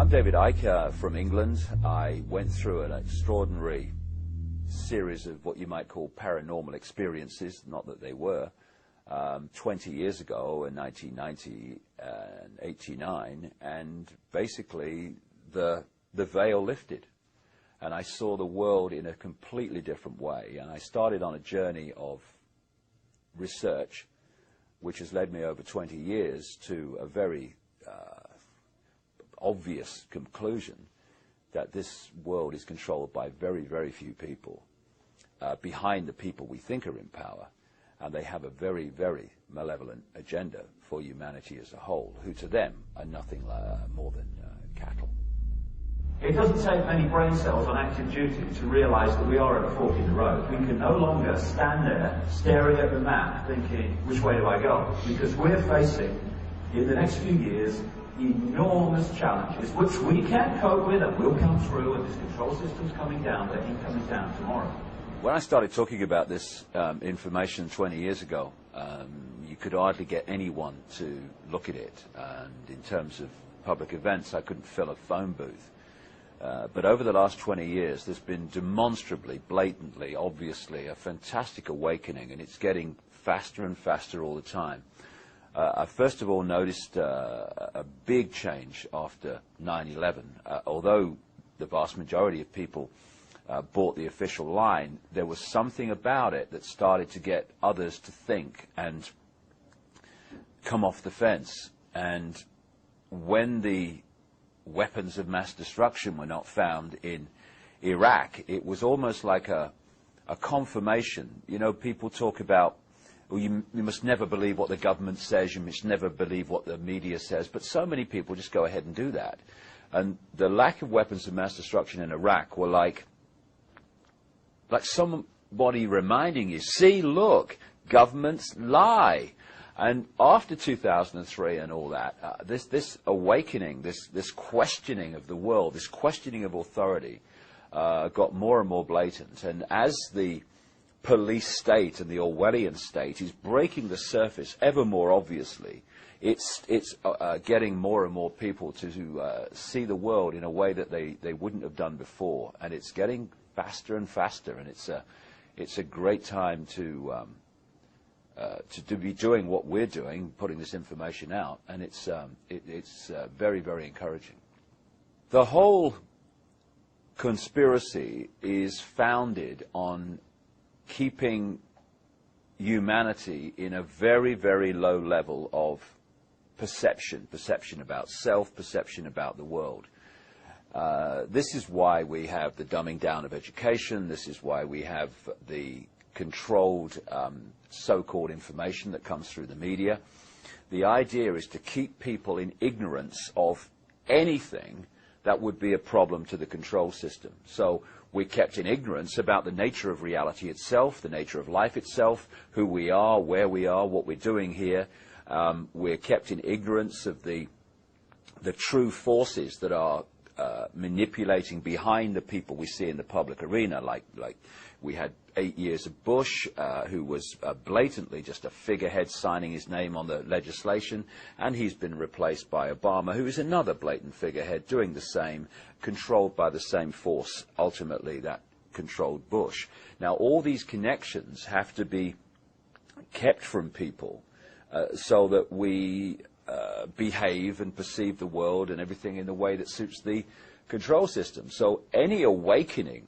I'm David Icke from England. I went through an extraordinary series of what you might call paranormal experiences, not that they were, 20 years ago in 1990 and 89, and basically the veil lifted. And I saw the world in a completely different way. And I started on a journey of research, which has led me over 20 years to a very obvious conclusion that this world is controlled by very, very few people behind the people we think are in power. And they have a very, very malevolent agenda for humanity as a whole, who to them are nothing more than cattle. It doesn't take many brain cells on active duty to realise that we are at a fork in the road. We can no longer stand there staring at the map thinking, which way do I go? Because we're facing, in the next few years, enormous challenges, which we can cope with and will come through, and this control system's coming down, but it ain't coming down tomorrow. When I started talking about this information 20 years ago, you could hardly get anyone to look at it. And in terms of public events, I couldn't fill a phone booth. But over the last 20 years, there's been demonstrably, blatantly, obviously, a fantastic awakening, and it's getting faster and faster all the time. I first of all noticed a big change after 9/11. Although the vast majority of people bought the official line, there was something about it that started to get others to think and come off the fence. And when the weapons of mass destruction were not found in Iraq, it was almost like a confirmation. You know, people talk about, well, you must never believe what the government says, you must never believe what the media says, but so many people just go ahead and do that. And the lack of weapons of mass destruction in Iraq were like somebody reminding you, see, look, governments lie. And after 2003 and all that, this awakening, this questioning of the world, this questioning of authority got more and more blatant. And as the police state and the Orwellian state is breaking the surface ever more obviously, it's getting more and more people to see the world in a way that they wouldn't have done before. And it's getting faster and faster, and it's a great time to be doing what we're doing, putting this information out, and it's very, very encouraging. The whole conspiracy is founded on keeping humanity in a very, very low level of perception about self, perception about the world. This is why we have the dumbing down of education. This is why we have the controlled so-called information that comes through the media. The idea is to keep people in ignorance of anything that would be a problem to the control system. So we're kept in ignorance about the nature of reality itself, the nature of life itself, who we are, where we are, what we're doing here. We're kept in ignorance of the true forces that are manipulating behind the people we see in the public arena, like we had 8 years of Bush, who was blatantly just a figurehead signing his name on the legislation, and he's been replaced by Obama, who is another blatant figurehead doing the same, controlled by the same force, ultimately, that controlled Bush. Now, all these connections have to be kept from people so that we behave and perceive the world and everything in the way that suits the control system. So any awakening,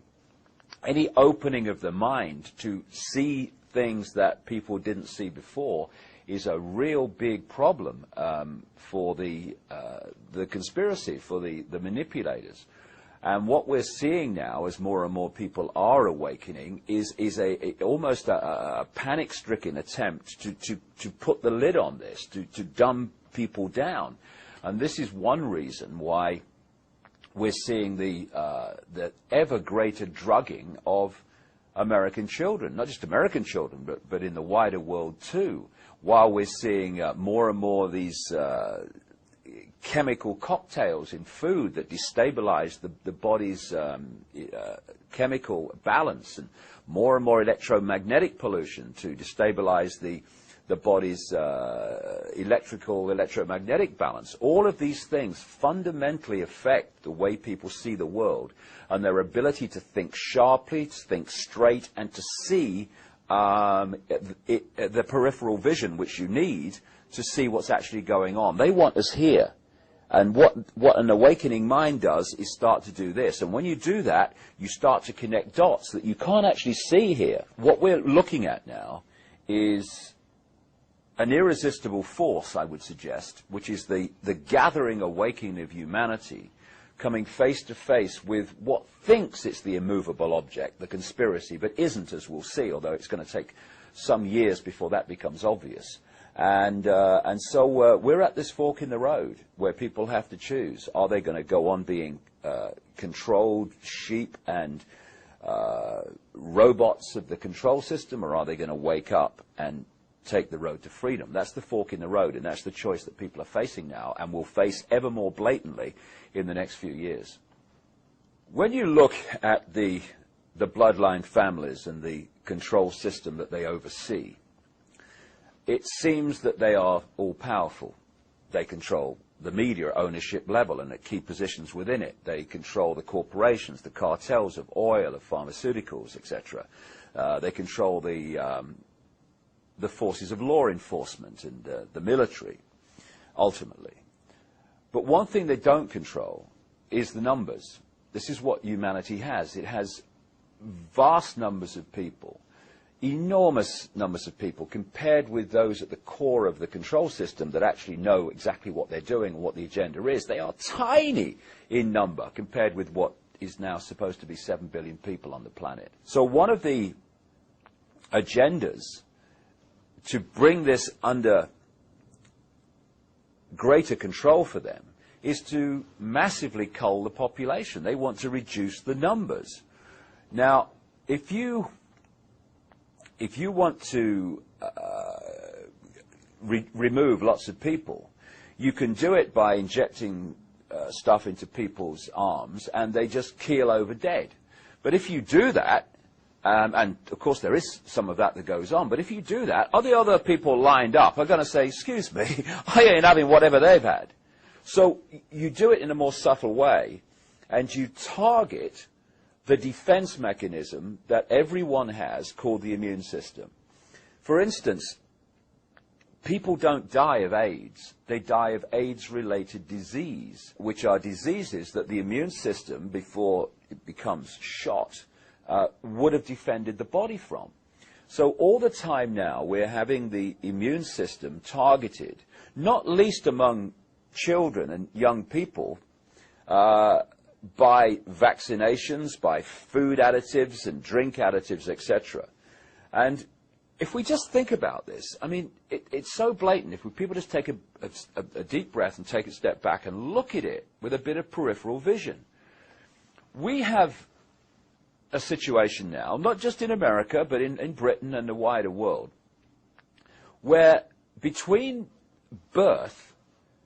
any opening of the mind to see things that people didn't see before is a real big problem for the conspiracy, for the manipulators. And what we're seeing now, as more and more people are awakening, is almost a panic-stricken attempt to put the lid on this, to dumb people down. And this is one reason why we're seeing the ever greater drugging of American children, not just American children, but in the wider world too, while we're seeing more and more of these chemical cocktails in food that destabilize the body's chemical balance, and more electromagnetic pollution to destabilize the the body's electromagnetic balance. All of these things fundamentally affect the way people see the world and their ability to think sharply, to think straight, and to see the peripheral vision which you need to see what's actually going on. They want us here. And what an awakening mind does is start to do this. And when you do that, you start to connect dots that you can't actually see here. What we're looking at now is an irresistible force, I would suggest, which is the gathering awakening of humanity coming face to face with what thinks it's the immovable object, the conspiracy, but isn't, as we'll see, although it's going to take some years before that becomes obvious. And so we're at this fork in the road where people have to choose. Are they going to go on being controlled sheep and robots of the control system, or are they going to wake up and take the road to freedom? That's the fork in the road, and that's the choice that people are facing now and will face ever more blatantly in the next few years. When you look at the bloodline families and the control system that they oversee, it seems that they are all-powerful. They control the media ownership level and at key positions within it. They control the corporations, the cartels of oil, of pharmaceuticals, etc. They control the forces of law enforcement and the military, ultimately. But one thing they don't control is the numbers. This is what humanity has. It has vast numbers of people, enormous numbers of people, compared with those at the core of the control system that actually know exactly what they're doing and what the agenda is. They are tiny in number compared with what is now supposed to be 7 billion people on the planet. So one of the agendas to bring this under greater control for them is to massively cull the population. They want to reduce the numbers. Now, if you want to remove lots of people, you can do it by injecting stuff into people's arms and they just keel over dead. But if you do that, and of course there is some of that goes on, but if you do that, the other people lined up are going to say, excuse me, I ain't having whatever they've had. So you do it in a more subtle way, and you target the defense mechanism that everyone has called the immune system. For instance, people don't die of AIDS. They die of AIDS-related disease, which are diseases that the immune system, before it becomes shot, would have defended the body from. So all the time now we're having the immune system targeted, not least among children and young people, by vaccinations, by food additives and drink additives, etc. And if we just think about this, I mean, it's so blatant. If people just take a deep breath and take a step back and look at it with a bit of peripheral vision, we have a situation now, not just in America, but in Britain and the wider world, where between birth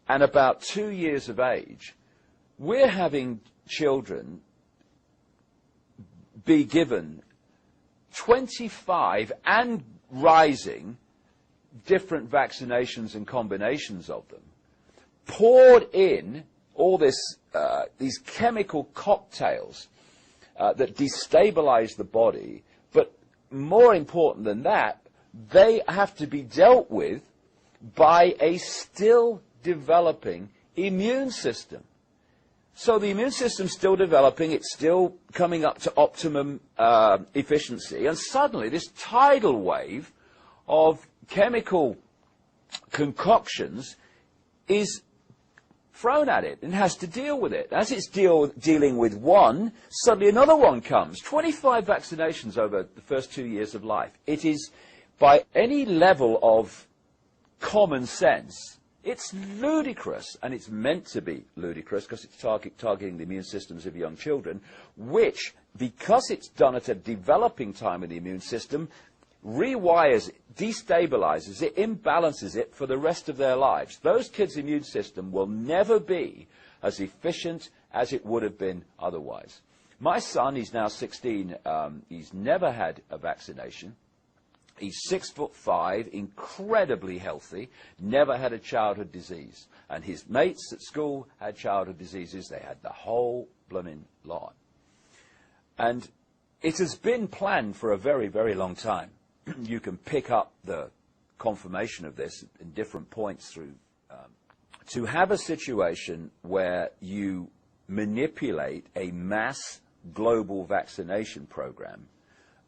and about 2 years of age, we're having children be given 25 and rising different vaccinations and combinations of them, poured in all this, these chemical cocktails that destabilize the body, but more important than that, they have to be dealt with by a still developing immune system. So the immune system's still developing, it's still coming up to optimum efficiency, and suddenly this tidal wave of chemical concoctions is thrown at it and has to deal with it. As it's dealing with one, suddenly another one comes. 25 vaccinations over the first 2 years of life. It is, by any level of common sense, it's ludicrous, and it's meant to be ludicrous because it's targeting the immune systems of young children, which, because it's done at a developing time in the immune system, rewires it, destabilizes it, imbalances it for the rest of their lives. Those kids' immune system will never be as efficient as it would have been otherwise. My son, he's now 16, he's never had a vaccination. He's 6'5", incredibly healthy, never had a childhood disease. And his mates at school had childhood diseases. They had the whole blooming lot. And it has been planned for a very, very long time. You can pick up the confirmation of this in different points through to have a situation where you manipulate a mass global vaccination program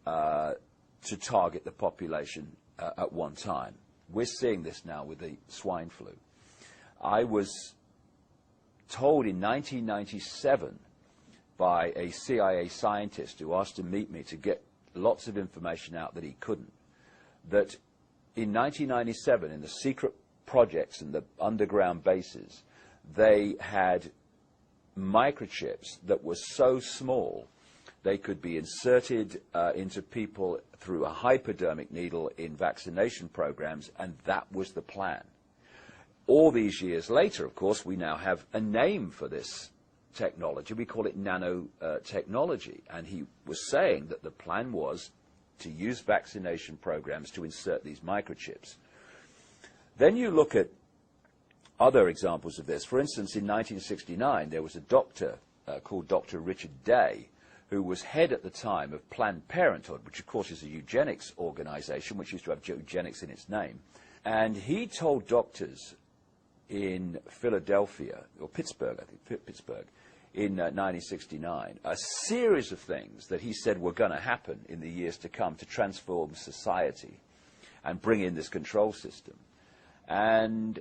to target the population at one time. We're seeing this now with the swine flu. I was told in 1997 by a CIA scientist who asked to meet me to get lots of information out that he couldn't, that in 1997, in the secret projects and the underground bases, they had microchips that were so small they could be inserted into people through a hypodermic needle in vaccination programs, and that was the plan. All these years later, of course, we now have a name for this technology. We call it nanotechnology. And he was saying that the plan was to use vaccination programs to insert these microchips. Then you look at other examples of this. For instance, in 1969, there was a doctor called Dr. Richard Day, who was head at the time of Planned Parenthood, which of course is a eugenics organization, which used to have eugenics in its name. And he told doctors in Philadelphia, or Pittsburgh, I think, Pittsburgh, in 1969, a series of things that he said were going to happen in the years to come to transform society and bring in this control system. And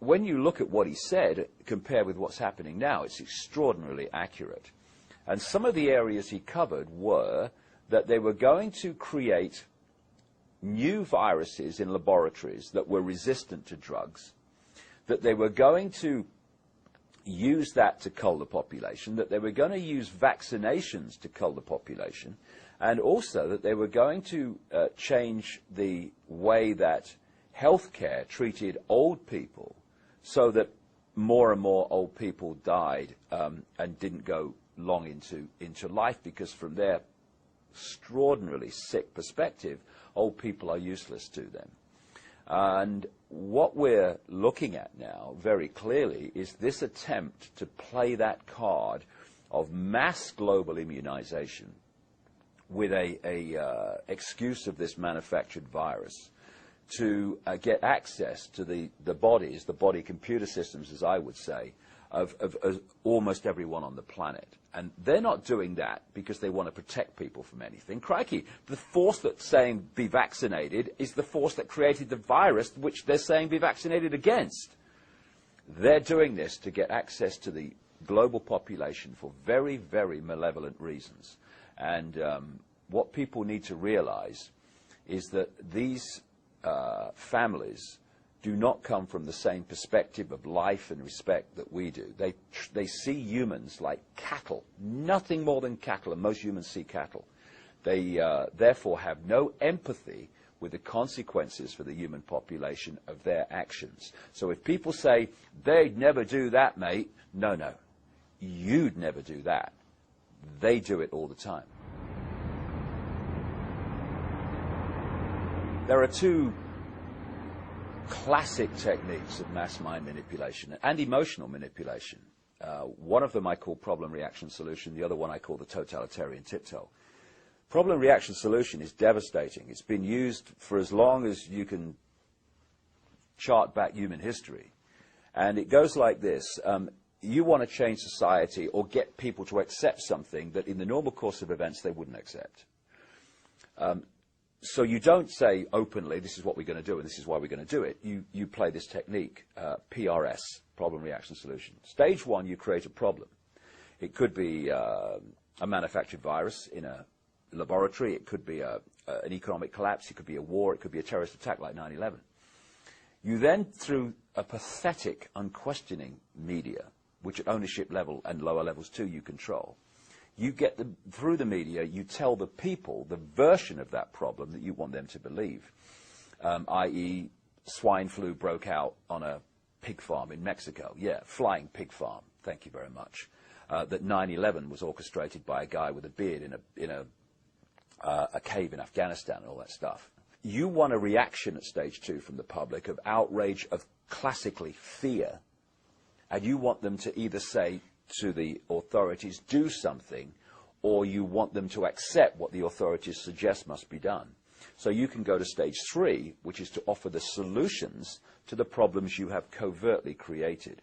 when you look at what he said, compared with what's happening now, it's extraordinarily accurate. And some of the areas he covered were that they were going to create new viruses in laboratories that were resistant to drugs, that they were going to use that to cull the population, that they were going to use vaccinations to cull the population, and also that they were going to change the way that healthcare treated old people so that more and more old people died and didn't go long into life, because from their extraordinarily sick perspective, old people are useless to them. And what we're looking at now very clearly is this attempt to play that card of mass global immunization with a excuse of this manufactured virus to get access to the bodies, the body computer systems, as I would say, of almost everyone on the planet. And they're not doing that because they want to protect people from anything. Crikey, the force that's saying be vaccinated is the force that created the virus which they're saying be vaccinated against. They're doing this to get access to the global population for very, very malevolent reasons. And what people need to realize is that these families do not come from the same perspective of life and respect that we do. They see humans like cattle, nothing more than cattle, and most humans see cattle. They therefore have no empathy with the consequences for the human population of their actions. So if people say, they'd never do that, mate, no, you'd never do that. They do it all the time. There are two classic techniques of mass mind manipulation and emotional manipulation. One of them I call problem reaction solution, the other one I call the totalitarian tiptoe. Problem reaction solution is devastating. It's been used for as long as you can chart back human history. And it goes like this. You want to change society or get people to accept something that in the normal course of events they wouldn't accept. So you don't say openly, this is what we're going to do and this is why we're going to do it. You play this technique, PRS, problem reaction solution. Stage one, you create a problem. It could be a manufactured virus in a laboratory. It could be an economic collapse. It could be a war. It could be a terrorist attack like 9/11. You then, through a pathetic, unquestioning media, which at ownership level and lower levels too you control, you get through the media, you tell the people the version of that problem that you want them to believe, i.e. swine flu broke out on a pig farm in Mexico. Yeah, flying pig farm. Thank you very much. That 9/11 was orchestrated by a guy with a beard in a cave in Afghanistan and all that stuff. you want a reaction at stage 2 from the public of outrage, of classically fear, and you want them to either say to the authorities, do something, or you want them to accept what the authorities suggest must be done. So you can go to stage 3, which is to offer the solutions to the problems you have covertly created.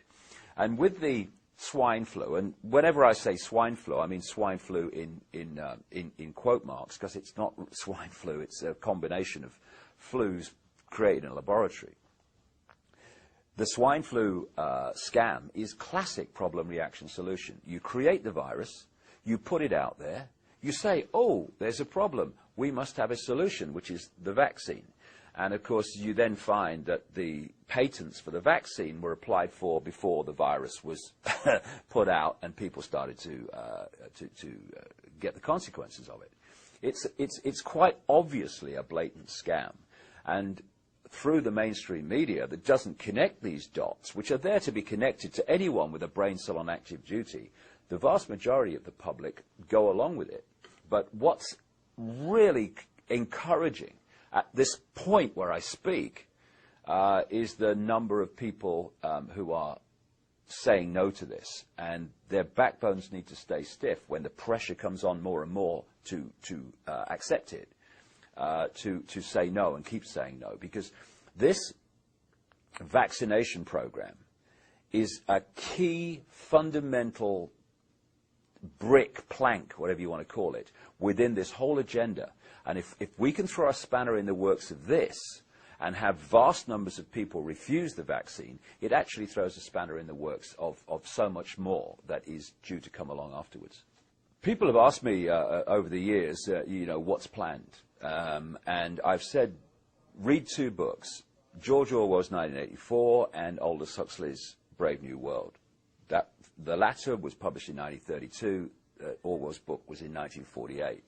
And with the swine flu, and whenever I say swine flu, I mean swine flu in quote marks, because it's not swine flu, it's a combination of flus created in a laboratory. The swine flu scam is classic problem reaction solution. You create the virus, you put it out there, you say, oh, there's a problem, we must have a solution, which is the vaccine. And of course, you then find that the patents for the vaccine were applied for before the virus was put out, and people started to get the consequences of it. It's quite obviously a blatant scam, and through the mainstream media that doesn't connect these dots, which are there to be connected to anyone with a brain cell on active duty, the vast majority of the public go along with it. But what's really encouraging at this point where I speak is the number of people who are saying no to this, and their backbones need to stay stiff when the pressure comes on more and more to accept it, to say no and keep saying no, because this vaccination program is a key fundamental brick, plank, whatever you want to call it, within this whole agenda. And if we can throw a spanner in the works of this and have vast numbers of people refuse the vaccine, it actually throws a spanner in the works of so much more that is due to come along afterwards. People have asked me over the years, what's planned? And I've said, read 2 books, George Orwell's 1984 and Aldous Huxley's Brave New World. The latter was published in 1932. Orwell's book was in 1948.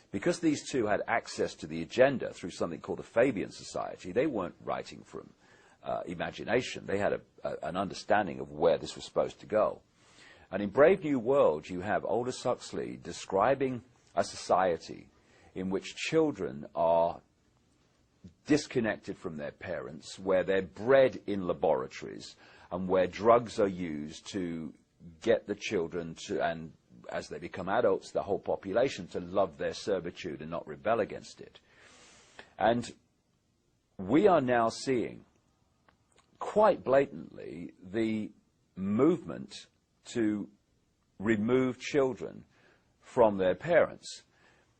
Because these two had access to the agenda through something called the Fabian Society, they weren't writing from imagination. They had an understanding of where this was supposed to go. And in Brave New World, you have Aldous Huxley describing a society in which children are disconnected from their parents, where they're bred in laboratories, and where drugs are used to get the children to, and as they become adults, the whole population, to love their servitude and not rebel against it. And we are now seeing quite blatantly the movement to remove children from their parents.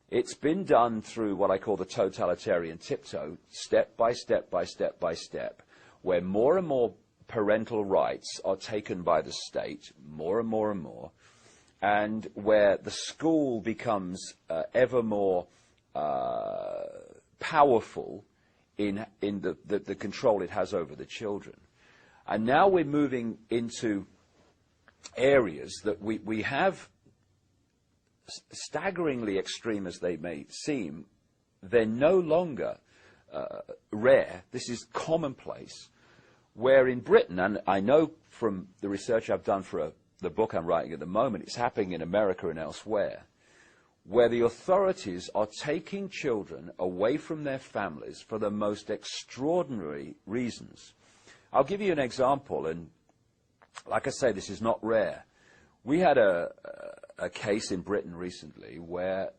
It's been done through what I call the totalitarian tiptoe, step by step by step by step, where more and more parental rights are taken by the state, more and more and more, and where the school becomes ever more powerful in the control it has over the children. And now we're moving into areas that we have, staggeringly extreme as they may seem, they're no longer rare. This is commonplace. Where in Britain, and I know from the research I've done for the book I'm writing at the moment, it's happening in America and elsewhere, where the authorities are taking children away from their families for the most extraordinary reasons. I'll give you an example, and like I say, this is not rare. We had a case in Britain recently where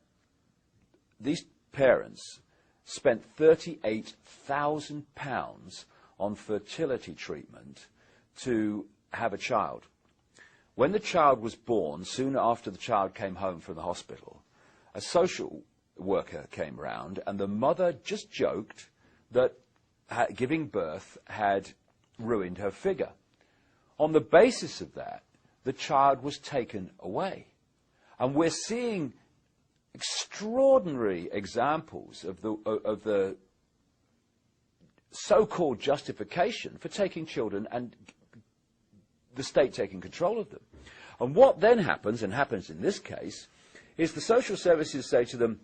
these parents spent £38,000 on fertility treatment to have a child. When the child was born, soon after the child came home from the hospital, a social worker came round, and the mother just joked that giving birth had ruined her figure. On the basis of that, the child was taken away. And we're seeing extraordinary examples of the so-called justification for taking children and the state taking control of them. And what then happens, and happens in this case, is the social services say to them,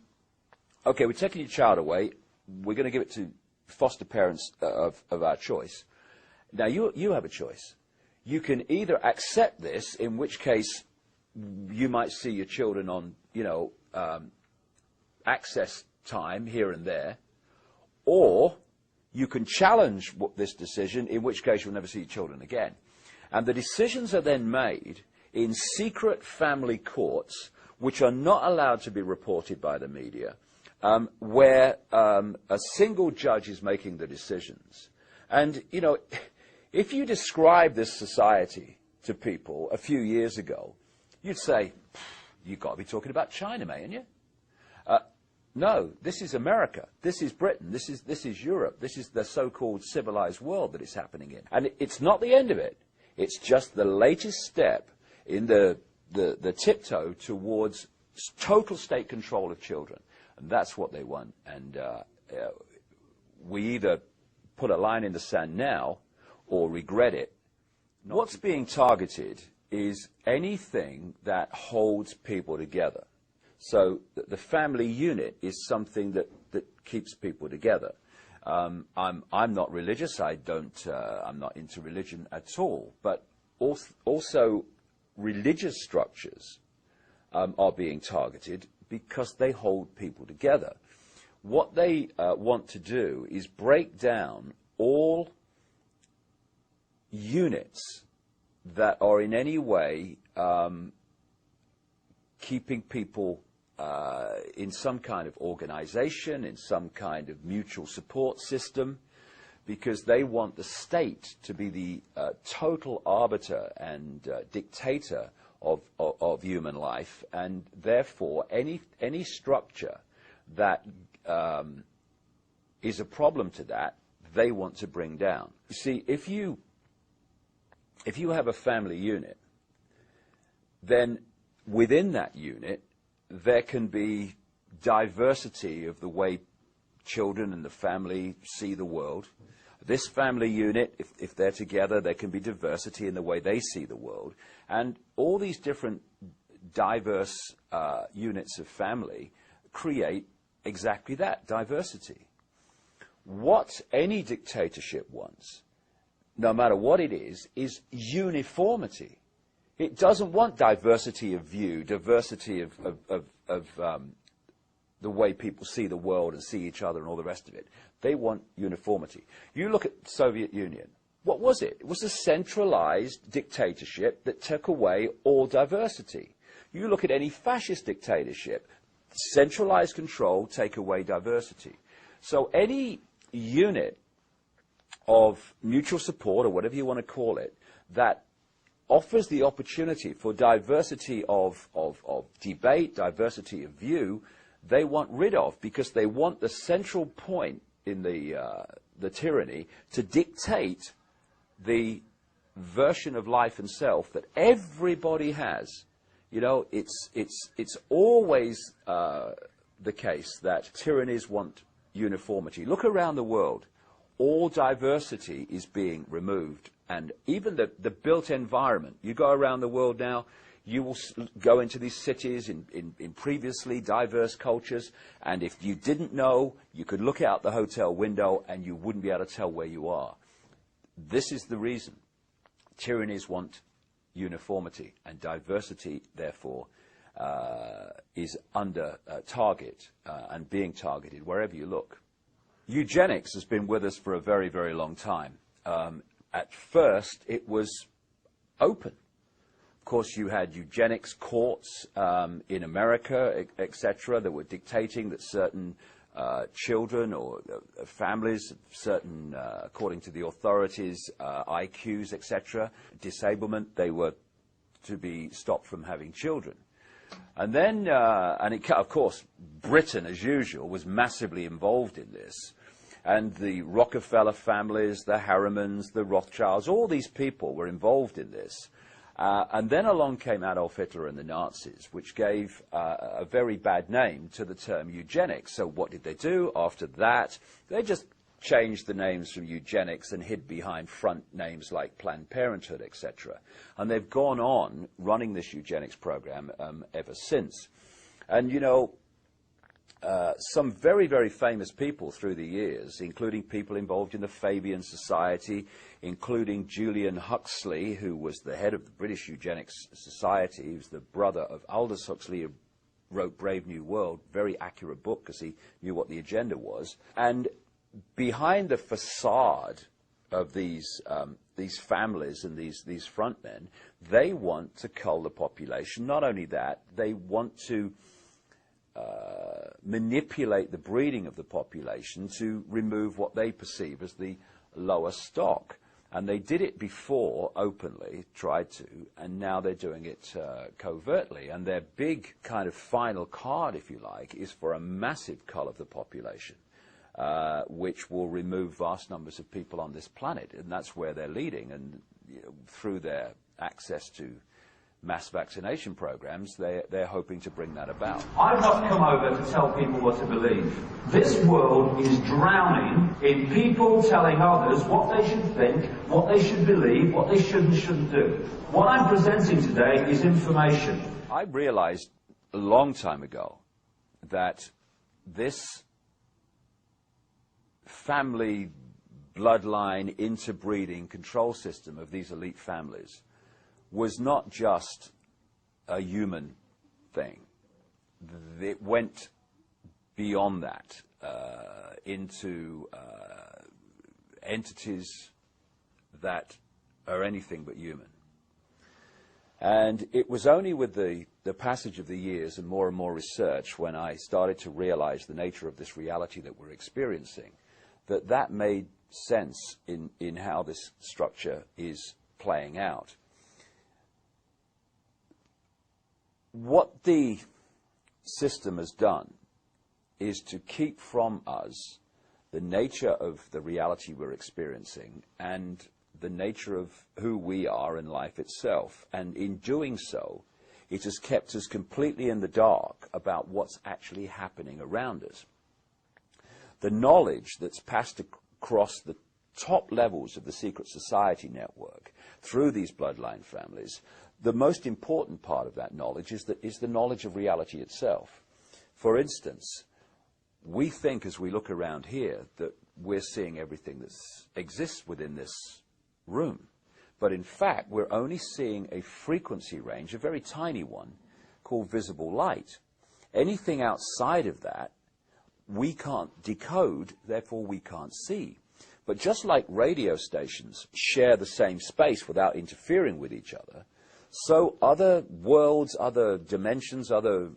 okay, we're taking your child away, we're going to give it to foster parents of our choice. Now, you have a choice. You can either accept this, in which case you might see your children on, access time here and there, or you can challenge this decision, in which case you'll never see your children again. And the decisions are then made in secret family courts, which are not allowed to be reported by the media, where a single judge is making the decisions. And, you know, if you describe this society to people a few years ago, you'd say, you've got to be talking about China, mate, ain't you? No, this is America, this is Britain, this is Europe, this is the so-called civilized world that it's happening in. And it's not the end of it, it's just the latest step in the tiptoe towards total state control of children. And that's what they want. And we either put a line in the sand now or regret it. What's being targeted is anything that holds people together. So the family unit is something that keeps people together. I'm not religious. I'm not into religion at all. But also religious structures are being targeted because they hold people together. What they want to do is break down all units that are in any way keeping people in some kind of organization, in some kind of mutual support system, because they want the state to be the total arbiter and dictator of human life, and therefore any structure that is a problem to that, they want to bring down. You see, if you have a family unit, then within that unit there can be diversity of the way children and the family see the world. This family unit, if they're together, there can be diversity in the way they see the world. And all these different diverse units of family create exactly that, diversity. What any dictatorship wants, no matter what it is uniformity. It doesn't want diversity of view, diversity of the way people see the world and see each other and all the rest of it. They want uniformity. You look at the Soviet Union. What was it? It was a centralized dictatorship that took away all diversity. You look at any fascist dictatorship, centralized control, take away diversity. So any unit of mutual support, or whatever you want to call it, that offers the opportunity for diversity of debate, diversity of view, they want rid of, because they want the central point in the tyranny to dictate the version of life and self that everybody has. You know, it's always the case that tyrannies want uniformity. Look around the world. All diversity is being removed. And even the built environment, you go around the world now, you will go into these cities in previously diverse cultures, and if you didn't know, you could look out the hotel window and you wouldn't be able to tell where you are. This is the reason. Tyrannies want uniformity, and diversity, therefore, is under target and being targeted wherever you look. Eugenics has been with us for a very, very long time. At first, it was open. Of course, you had eugenics courts in America, etc., that were dictating that certain children or families, certain, according to the authorities, IQs, etc., disablement, they were to be stopped from having children. And then, of course, Britain, as usual, was massively involved in this. And the Rockefeller families, the Harrimans, the Rothschilds, all these people were involved in this. And then along came Adolf Hitler and the Nazis, which gave a very bad name to the term eugenics. So what did they do after that? They just changed the names from eugenics and hid behind front names like Planned Parenthood, etc. And they've gone on running this eugenics program ever since. And, you know, some very, very famous people through the years, including people involved in the Fabian Society, including Julian Huxley, who was the head of the British Eugenics Society. He was the brother of Aldous Huxley, who wrote Brave New World, very accurate book because he knew what the agenda was. And behind the facade of these families and these front men, they want to cull the population. Not only that, they want to manipulate the breeding of the population to remove what they perceive as the lower stock. And they did it before openly, tried to, and now they're doing it covertly. And their big kind of final card, if you like, is for a massive cull of the population, which will remove vast numbers of people on this planet. And that's where they're leading. And through their access to mass vaccination programs, they're hoping to bring that about. I've not come over to tell people what to believe. This world is drowning in people telling others what they should think, what they should believe, what they should and shouldn't do. What I'm presenting today is information. I realized a long time ago that this family bloodline interbreeding control system of these elite families was not just a human thing. It went beyond that into entities that are anything but human. And it was only with the passage of the years and more research when I started to realize the nature of this reality that we're experiencing that made sense in how this structure is playing out. What the system has done is to keep from us the nature of the reality we're experiencing and the nature of who we are in life itself. And in doing so, it has kept us completely in the dark about what's actually happening around us. The knowledge that's passed across the top levels of the secret society network through these bloodline families, the most important part of that knowledge is the knowledge of reality itself. For instance, we think as we look around here that we're seeing everything that exists within this room. But in fact, we're only seeing a frequency range, a very tiny one, called visible light. Anything outside of that, we can't decode, therefore we can't see. But just like radio stations share the same space without interfering with each other, so other worlds, other dimensions, other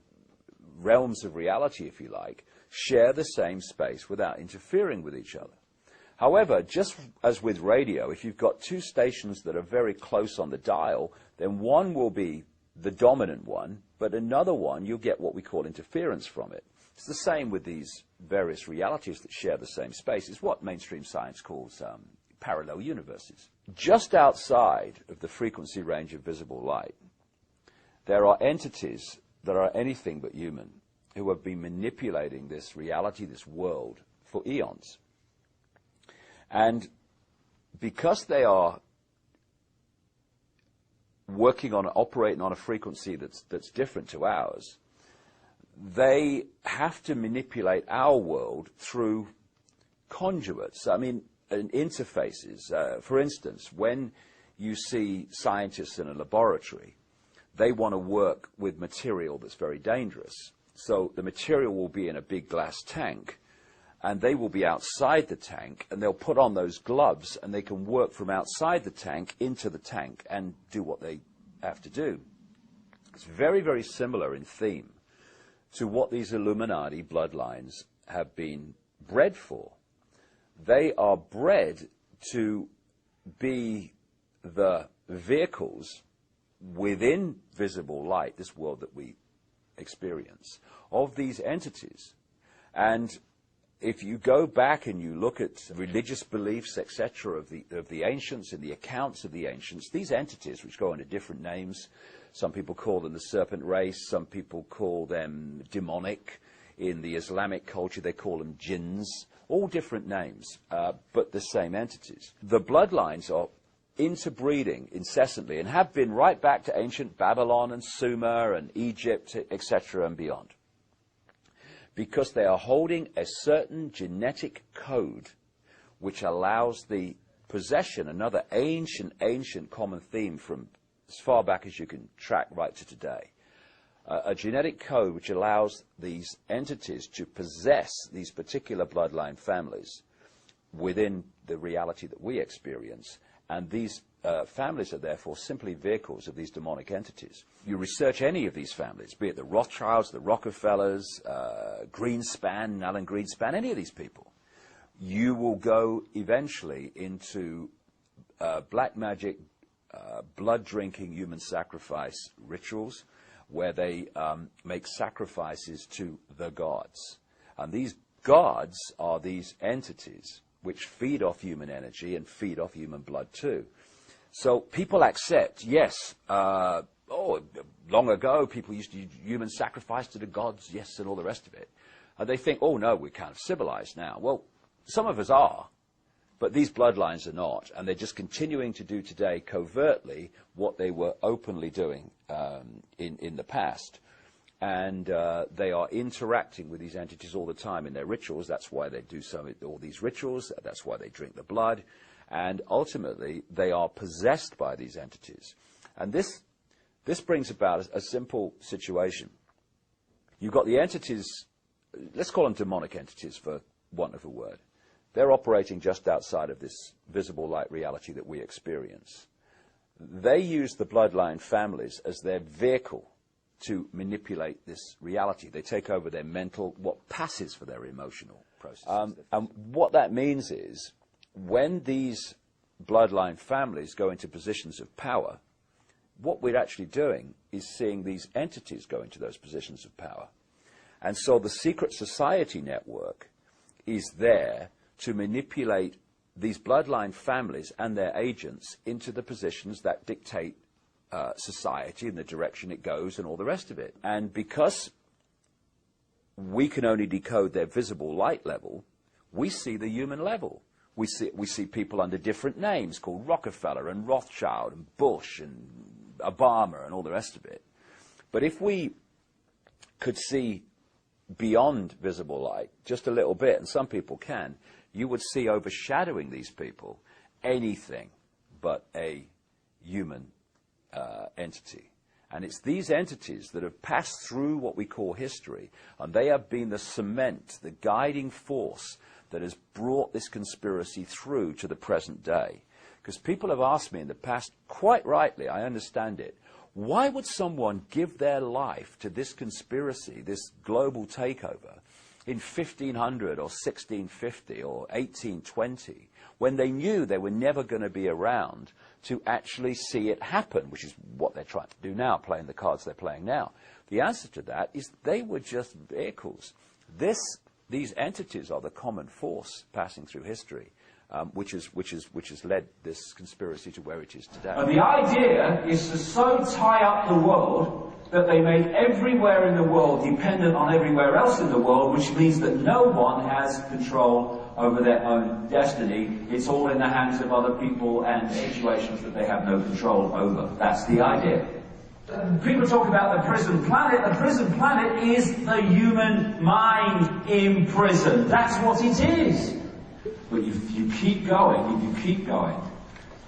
realms of reality, if you like, share the same space without interfering with each other. However, just as with radio, if you've got two stations that are very close on the dial, then one will be the dominant one, but another one, you'll get what we call interference from it. It's the same with these various realities that share the same space. It's what mainstream science calls parallel universes. Just outside of the frequency range of visible light, there are entities that are anything but human who have been manipulating this reality, this world, for eons. And because they are operating on a frequency that's different to ours, they have to manipulate our world through conduits. I mean, interfaces. For instance, when you see scientists in a laboratory, they want to work with material that's very dangerous. So the material will be in a big glass tank, and they will be outside the tank, and they'll put on those gloves, and they can work from outside the tank into the tank and do what they have to do. It's very, very similar in theme to what these Illuminati bloodlines have been bred for. They are bred to be the vehicles within visible light, this world that we experience, of these entities. And if you go back and you look at religious beliefs, etc., of the ancients and the accounts of the ancients, these entities, which go under different names, some people call them the serpent race, some people call them demonic. In the Islamic culture, they call them jinns, all different names, but the same entities. The bloodlines are interbreeding incessantly and have been right back to ancient Babylon and Sumer and Egypt, etc., and beyond, because they are holding a certain genetic code which allows the possession, another ancient common theme from as far back as you can track right to today, a genetic code which allows these entities to possess these particular bloodline families within the reality that we experience, and these families are therefore simply vehicles of these demonic entities. You research any of these families, be it the Rothschilds, the Rockefellers, Greenspan, Alan Greenspan, any of these people, you will go eventually into black magic, blood-drinking human sacrifice rituals where they make sacrifices to the gods. And these gods are these entities which feed off human energy and feed off human blood too. So people accept, yes, long ago people used to use human sacrifice to the gods, yes, and all the rest of it. And they think, oh no, we're kind of civilized now. Well, some of us are, but these bloodlines are not, and they're just continuing to do today covertly what they were openly doing in the past. And they are interacting with these entities all the time in their rituals. That's why they do all these rituals. That's why they drink the blood. And ultimately, they are possessed by these entities. And this brings about a simple situation. You've got the entities, let's call them demonic entities for want of a word. They're operating just outside of this visible light reality that we experience. They use the bloodline families as their vehicle to manipulate this reality. They take over their mental, what passes for their emotional processes. And what that means is, when these bloodline families go into positions of power, what we're actually doing is seeing these entities go into those positions of power. And so the secret society network is there to manipulate these bloodline families and their agents into the positions that dictate society and the direction it goes and all the rest of it. And because we can only decode their visible light level, we see the human level. We see people under different names called Rockefeller and Rothschild and Bush and Obama and all the rest of it. But if we could see beyond visible light just a little bit, and some people can, you would see overshadowing these people anything but a human entity. And it's these entities that have passed through what we call history, and they have been the cement, the guiding force that has brought this conspiracy through to the present day. Because people have asked me in the past, quite rightly, I understand it, why would someone give their life to this conspiracy, this global takeover, in 1500 or 1650 or 1820, when they knew they were never going to be around to actually see it happen, which is what they're trying to do now, playing the cards they're playing now? The answer to that is they were just vehicles. These entities are the common force passing through history, which has led this conspiracy to where it is today. And the idea is to so tie up the world that they make everywhere in the world dependent on everywhere else in the world, which means that no one has control over their own destiny. It's all in the hands of other people and situations that they have no control over. That's the idea. People talk about the prison planet. The prison planet is the human mind in prison. That's what it is. But if you keep going,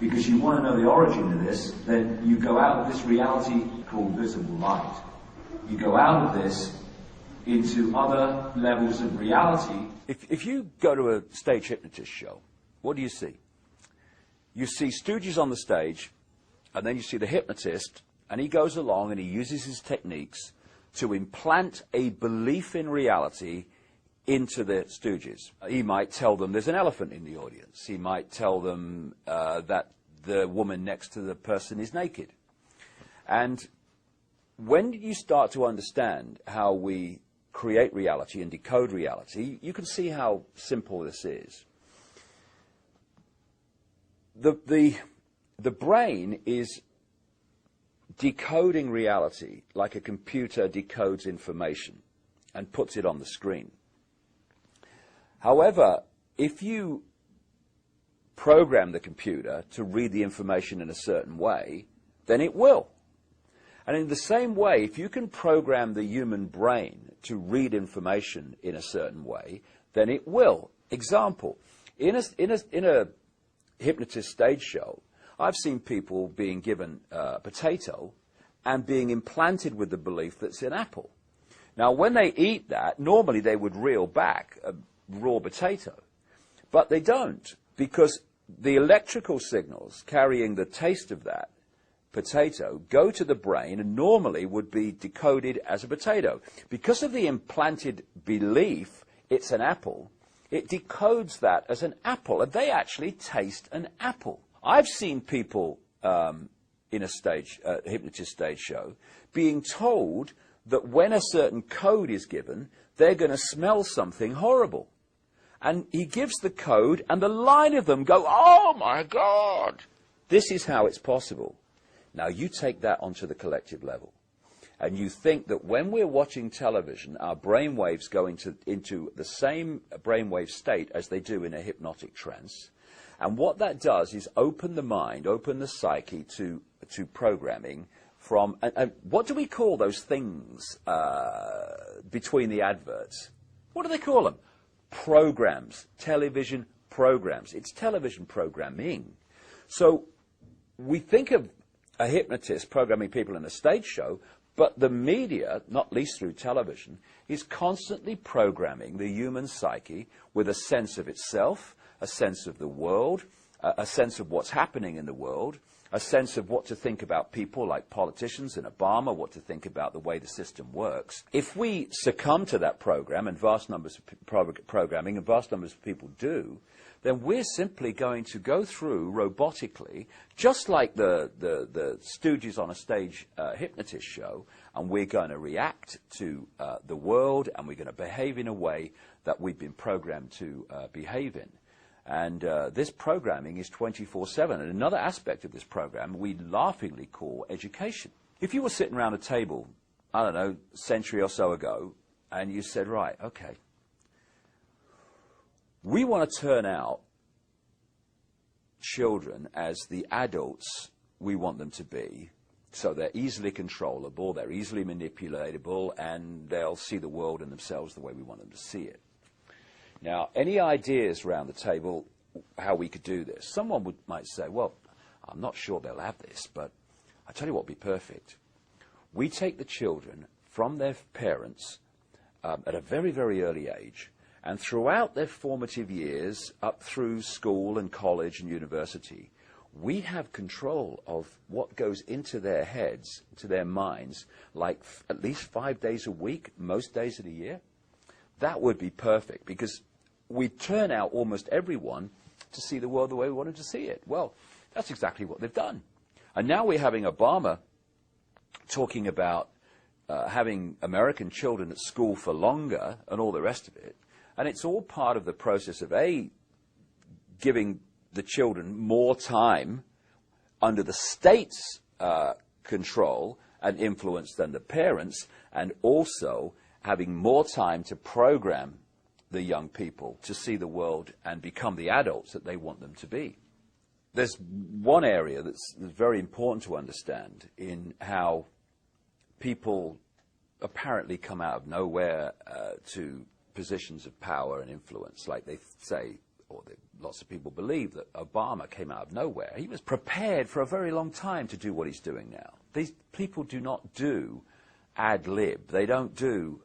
because you want to know the origin of this, then you go out of this reality called visible light. You go out of this into other levels of reality. If you go to a stage hypnotist show, what do you see? You see stooges on the stage, and then you see the hypnotist, and he goes along and he uses his techniques to implant a belief in reality into the stooges. He might tell them there's an elephant in the audience. He might tell them that the woman next to the person is naked. And when you start to understand how we create reality and decode reality, you can see how simple this is. The brain is decoding reality like a computer decodes information and puts it on the screen. However, if you program the computer to read the information in a certain way, then it will. And in the same way, if you can program the human brain to read information in a certain way, then it will. Example, in a hypnotist stage show, I've seen people being given a potato and being implanted with the belief that it's an apple. Now, when they eat that, normally they would reel back a raw potato. But they don't, because the electrical signals carrying the taste of that potato go to the brain and normally would be decoded as a potato. Because of the implanted belief it's an apple, it decodes that as an apple, and they actually taste an apple. I've seen people in a hypnotist stage show being told that when a certain code is given, they're going to smell something horrible. And he gives the code, and the line of them go, "Oh my God!" This is how it's possible. Now, you take that onto the collective level, and you think that when we're watching television, our brainwaves go into the same brainwave state as they do in a hypnotic trance. And what that does is open the mind, open the psyche to programming from, and what do we call those things between the adverts? What do they call them? Programs, television programs. It's television programming. So we think of a hypnotist programming people in a stage show, but the media, not least through television, is constantly programming the human psyche with a sense of itself, a sense of the world, a sense of what's happening in the world, a sense of what to think about people like politicians and Obama, what to think about the way the system works. If we succumb to that program, and vast numbers of programming, and vast numbers of people do, then we're simply going to go through robotically, just like the Stooges on a stage hypnotist show, and we're going to react to the world, and we're going to behave in a way that we've been programmed to behave in. And this programming is 24/7. And another aspect of this program we laughingly call education. If you were sitting around a table, I don't know, a century or so ago, and you said, right, okay, we want to turn out children as the adults we want them to be, so they're easily controllable, they're easily manipulatable, and they'll see the world and themselves the way we want them to see it. Now, any ideas around the table how we could do this? Someone might say, well, I'm not sure they'll have this, but I tell you what would be perfect. We take the children from their parents at a very, very early age, and throughout their formative years, up through school and college and university, we have control of what goes into their heads, into their minds, like at least 5 days a week, most days of the year. That would be perfect, because we turn out almost everyone to see the world the way we want them to see it. Well, that's exactly what they've done. And now we're having Obama talking about having American children at school for longer and all the rest of it. And it's all part of the process of, A, giving the children more time under the state's control and influence than the parents, and also having more time to program the young people to see the world and become the adults that they want them to be. There's one area that's very important to understand in how people apparently come out of nowhere to positions of power and influence. Like they say, or lots of people believe, that Obama came out of nowhere. He was prepared for a very long time to do what he's doing now. These people do not do ad lib. They don't do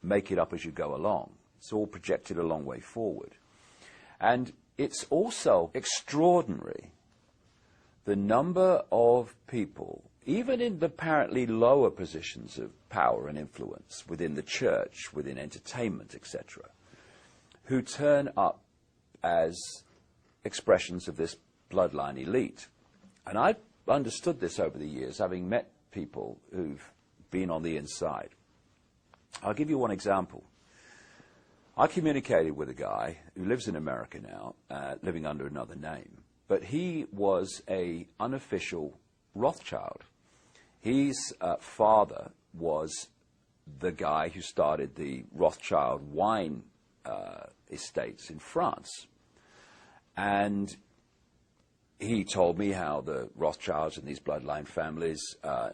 make it up as you go along. It's all projected a long way forward. And it's also extraordinary the number of people, even in the apparently lower positions of power and influence within the church, within entertainment, etc., who turn up as expressions of this bloodline elite. And I've understood this over the years, having met people who've been on the inside. I'll give you one example. I communicated with a guy who lives in America now, living under another name, but he was an unofficial Rothschild. His father was the guy who started the Rothschild wine estates in France. And he told me how the Rothschilds and these bloodline families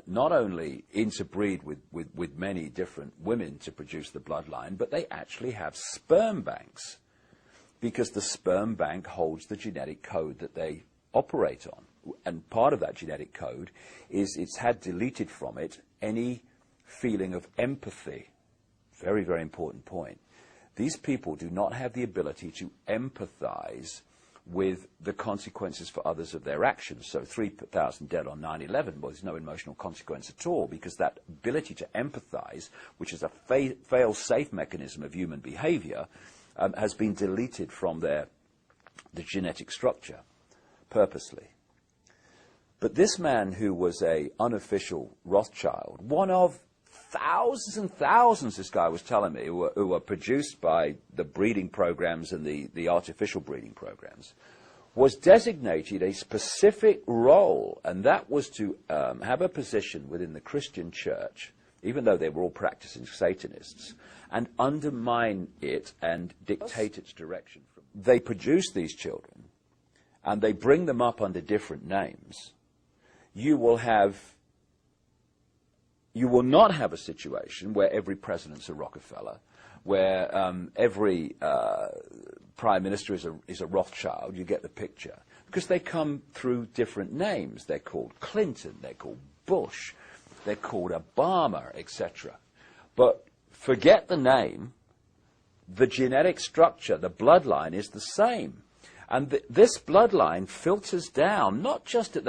not only interbreed with many different women to produce the bloodline, but they actually have sperm banks, because the sperm bank holds the genetic code that they operate on. And part of that genetic code is it's had deleted from it any feeling of empathy. Very, very important point. these people do not have the ability to empathize with the consequences for others of their actions. So 3,000 dead on 9/11, well, there's no emotional consequence at all, because that ability to empathize, which is a fail-safe mechanism of human behavior, has been deleted from the genetic structure, purposely. But this man, who was an unofficial Rothschild, one of thousands and thousands, this guy was telling me, who were produced by the breeding programs and the artificial breeding programs, was designated a specific role, and that was to have a position within the Christian church, even though they were all practicing Satanists, and undermine it and dictate its direction. They produce these children, and they bring them up under different names. You will not have a situation where every president's a Rockefeller, where every prime minister is a Rothschild. You get the picture. Because they come through different names. They're called Clinton, they're called Bush, they're called Obama, etc. But forget the name, the genetic structure, the bloodline is the same. And this bloodline filters down, not just at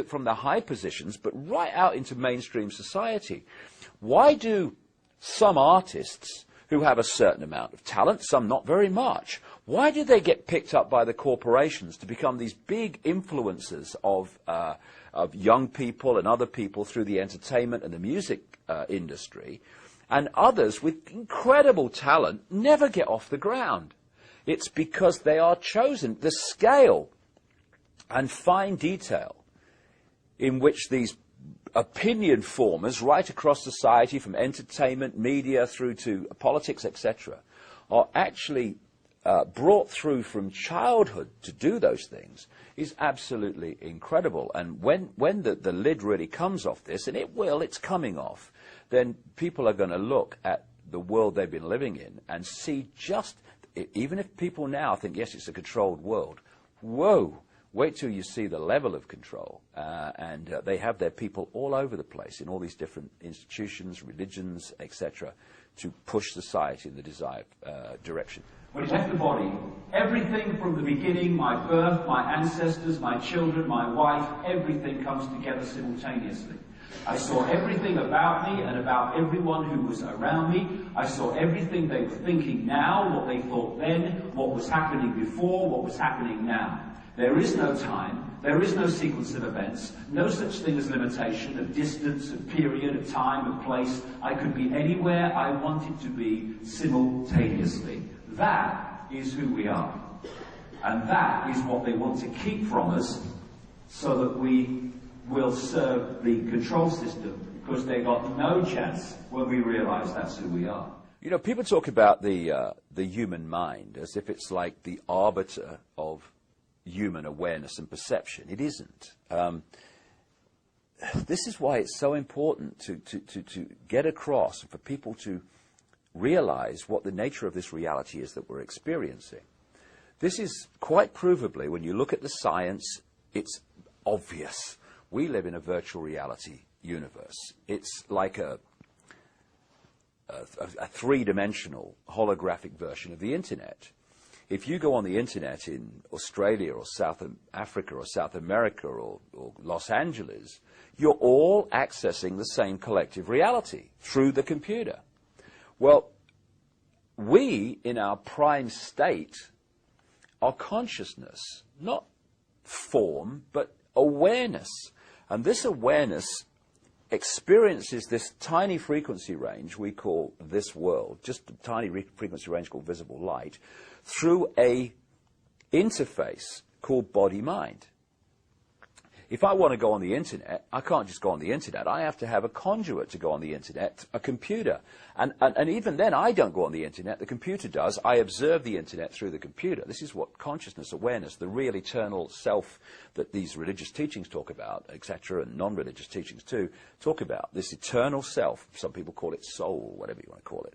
from the high positions, but right out into mainstream society. Why do some artists who have a certain amount of talent, some not very much, why do they get picked up by the corporations to become these big influencers of young people and other people through the entertainment and the music industry, and others with incredible talent never get off the ground? It's because they are chosen. The scale and fine detail in which these opinion formers right across society, from entertainment, media, through to politics, etc., are actually brought through from childhood to do those things is absolutely incredible. And when the lid really comes off this, and it will, it's coming off, then people are going to look at the world they've been living in and see just... Even if people now think, yes, it's a controlled world, whoa, wait till you see the level of control. And they have their people all over the place in all these different institutions, religions, etc., to push society in the desired direction. When you left the body, everything from the beginning, my birth, my ancestors, my children, my wife, everything comes together simultaneously. I saw everything about me and about everyone who was around me. I saw everything they were thinking now, what they thought then, what was happening before, what was happening now. There is no time, there is no sequence of events, no such thing as limitation of distance, of period, of time, of place. I could be anywhere I wanted to be simultaneously. That is who we are. And that is what they want to keep from us, so that we will serve the control system, because they got no chance when we realize that's who we are. You know, people talk about the human mind as if it's like the arbiter of human awareness and perception. It isn't. This is why it's so important to get across, for people to realize what the nature of this reality is that we're experiencing. This is quite provably, when you look at the science, it's obvious. We live in a virtual reality universe. It's like a three-dimensional holographic version of the internet. If you go on the internet in Australia or South Africa or South America or Los Angeles, you're all accessing the same collective reality through the computer. Well, we, in our prime state, are consciousness, not form, but awareness. And this awareness experiences this tiny frequency range we call this world, just a tiny frequency range called visible light, through a interface called body-mind. If I want to go on the internet, I can't just go on the internet. I have to have a conduit to go on the internet, a computer. And even then, I don't go on the internet. The computer does. I observe the internet through the computer. This is what consciousness, awareness, the real eternal self that these religious teachings talk about, etc., and non-religious teachings too, talk about. This eternal self. Some people call it soul, whatever you want to call it.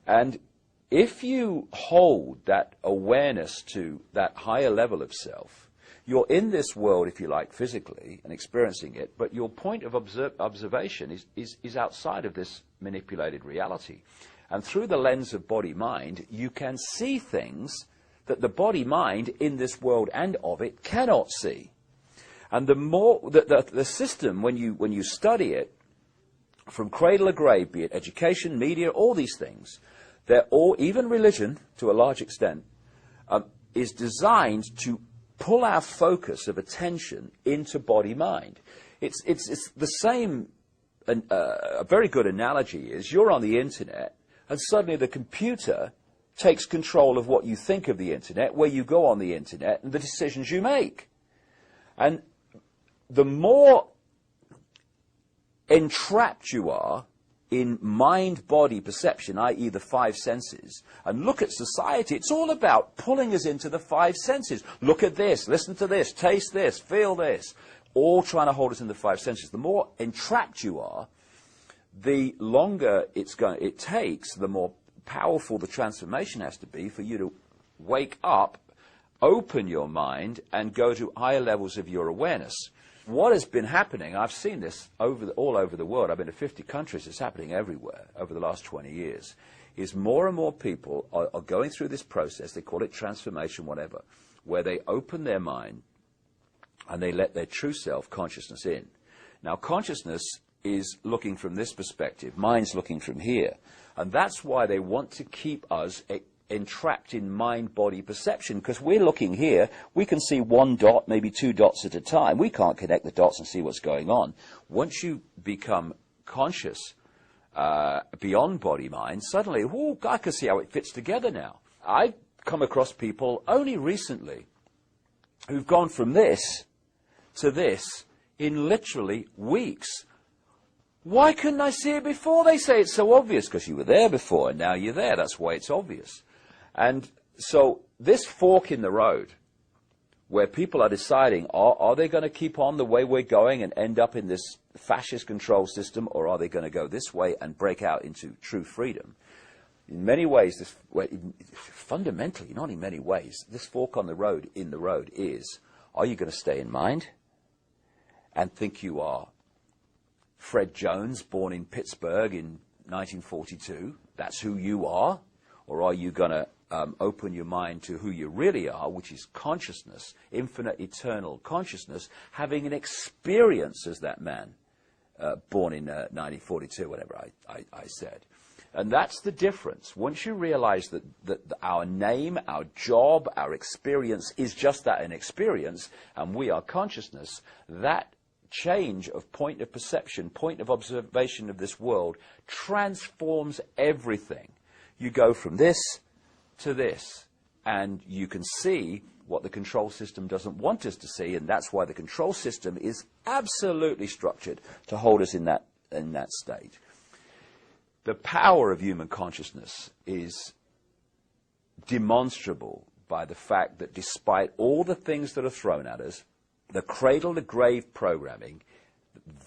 And if you hold that awareness to that higher level of self, you're in this world, if you like, physically and experiencing it, but your point of observation is outside of this manipulated reality. And through the lens of body-mind, you can see things that the body-mind in this world and of it cannot see. And the more the system, when you study it, from cradle to grave, be it education, media, all these things, they're all, even religion to a large extent, is designed to pull our focus of attention into body-mind. It's the same. A very good analogy is you're on the internet, and suddenly the computer takes control of what you think of the internet, where you go on the internet, and the decisions you make. And the more entrapped you are in mind-body perception, i.e. the five senses, and look at society, it's all about pulling us into the five senses. Look at this, listen to this, taste this, feel this, all trying to hold us in the five senses. The more entrapped you are, the longer it takes, the more powerful the transformation has to be for you to wake up, open your mind, and go to higher levels of your awareness. What has been happening, I've seen this all over the world, I've been to 50 countries, it's happening everywhere over the last 20 years, is more and more people are going through this process, they call it transformation, whatever, where they open their mind and they let their true self consciousness in. Now, consciousness is looking from this perspective, mind's looking from here, and that's why they want to keep us entrapped in mind-body perception, because we're looking here, we can see one dot, maybe two dots at a time. We can't connect the dots and see what's going on. Once you become conscious beyond body-mind, suddenly, oh, I can see how it fits together now. I've come across people only recently who've gone from this to this in literally weeks. Why couldn't I see it before? They say it's so obvious because you were there before and now you're there. That's why it's obvious. And so this fork in the road where people are deciding, are they going to keep on the way we're going and end up in this fascist control system, or are they going to go this way and break out into true freedom? In many ways, fundamentally, not in many ways, this fork in the road is, are you going to stay in mind and think you are Fred Jones, born in Pittsburgh in 1942, that's who you are? Or are you going to open your mind to who you really are, which is consciousness, infinite, eternal consciousness, having an experience as that man born in 1942, whatever I said. And that's the difference. Once you realize that our name, our job, our experience is just that, an experience, and we are consciousness, that change of point of perception, point of observation of this world transforms everything. You go from this to this, and you can see what the control system doesn't want us to see, and that's why the control system is absolutely structured to hold us in that state. The power of human consciousness is demonstrable by the fact that despite all the things that are thrown at us, the cradle-to-grave programming,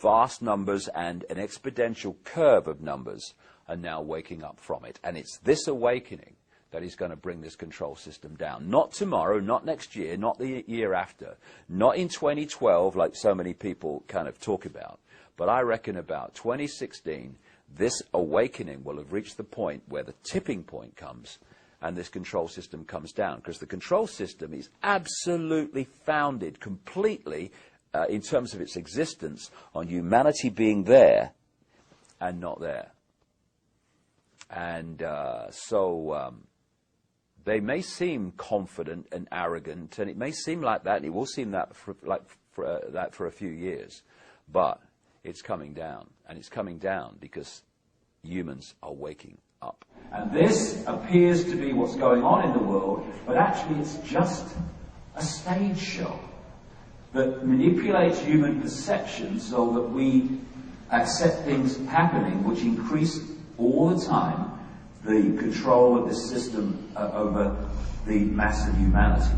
vast numbers and an exponential curve of numbers are now waking up from it. And it's this awakening that is going to bring this control system down. Not tomorrow, not next year, not the year after, not in 2012 like so many people kind of talk about. But I reckon about 2016, this awakening will have reached the point where the tipping point comes and this control system comes down, because the control system is absolutely founded completely in terms of its existence on humanity being there and not there. And so they may seem confident and arrogant, and it may seem like that, and it will seem that for a few years, but it's coming down, and it's coming down because humans are waking up. And this appears to be what's going on in the world, but actually it's just a stage show that manipulates human perception so that we accept things happening which increase all the time the control of this system over the mass of humanity.